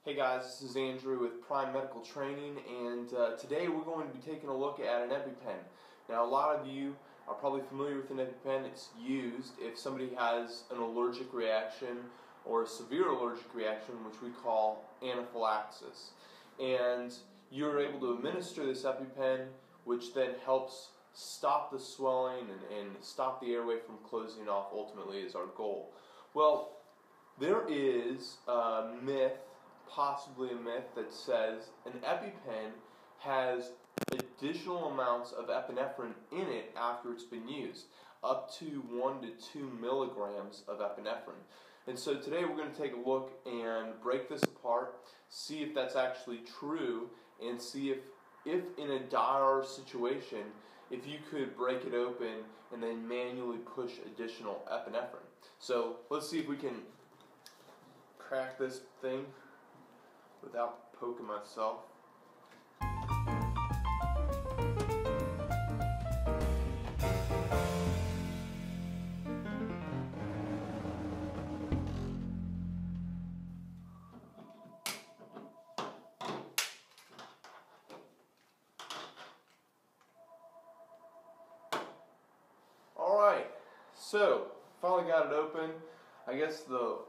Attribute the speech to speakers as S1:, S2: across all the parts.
S1: Hey guys, this is Andrew with Prime Medical Training, and today we're going to be taking a look at an EpiPen. Now, a lot of you are probably familiar with an EpiPen. It's used if somebody has an allergic reaction or a severe allergic reaction, which we call anaphylaxis. And you're able to administer this EpiPen, which then helps stop the swelling and stop the airway from closing off, ultimately, is our goal. Well, there is a myth, possibly a myth, that says an EpiPen has additional amounts of epinephrine in it after it's been used, up to 1 to 2 milligrams of epinephrine. And so today we're going to take a look and break this apart, see if that's actually true, and see if in a dire situation, if you could break it open and then manually push additional epinephrine. So let's see if we can crack this thing without poking myself. Alright, so finally got it open. I guess the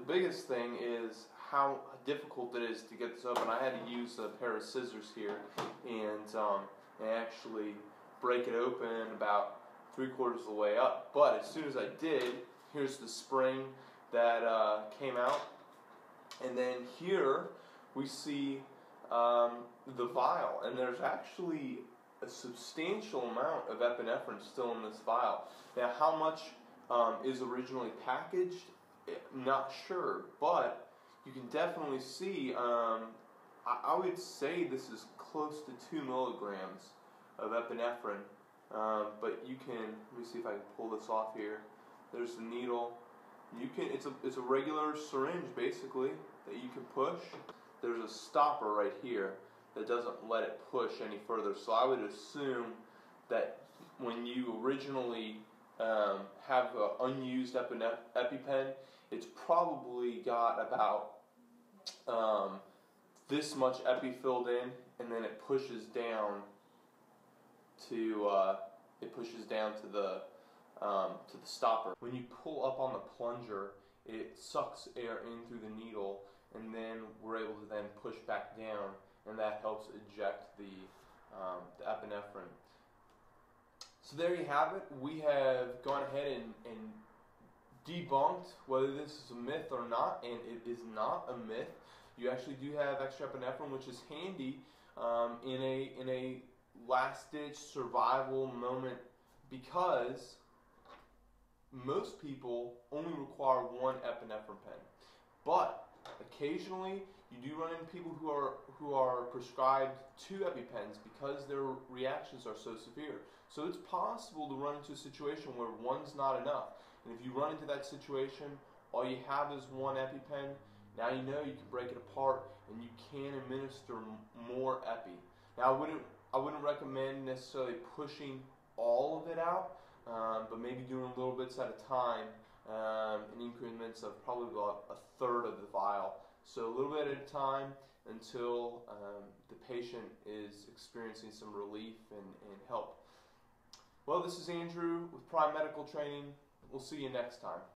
S1: biggest thing is how difficult it is to get this open. I had to use a pair of scissors here and actually break it open about 3/4 of the way up. But as soon as I did, here's the spring that came out, and then here we see the vial, and there's actually a substantial amount of epinephrine still in this vial. Now, how much is originally packaged? Not sure, but you can definitely see, I would say this is close to 2 milligrams of epinephrine, but you can, let me see if I can pull this off here. There's the needle. You can, it's a regular syringe basically that you can push. There's a stopper right here that doesn't let it push any further, so I would assume that when you originally have an unused EpiPen, it's probably got about this much epi filled in, and then it pushes down to the stopper. When you pull up on the plunger, it sucks air in through the needle, and then we're able to then push back down, and that helps eject the epinephrine. So there you have it. We have gone ahead and debunked whether this is a myth or not, and it is not a myth. You actually do have extra epinephrine, which is handy in a last-ditch survival moment, because most people only require 1 epinephrine pen. But occasionally, you do run into people who are prescribed 2 EpiPens because their reactions are so severe. So it's possible to run into a situation where 1's not enough. And if you run into that situation, all you have is 1 EpiPen. Now you know you can break it apart and you can administer more epi. Now I wouldn't recommend necessarily pushing all of it out, but maybe doing little bits at a time, in increments of probably about 1/3 of the vial. So a little bit at a time until the patient is experiencing some relief and help. Well, this is Andrew with Prime Medical Training. We'll see you next time.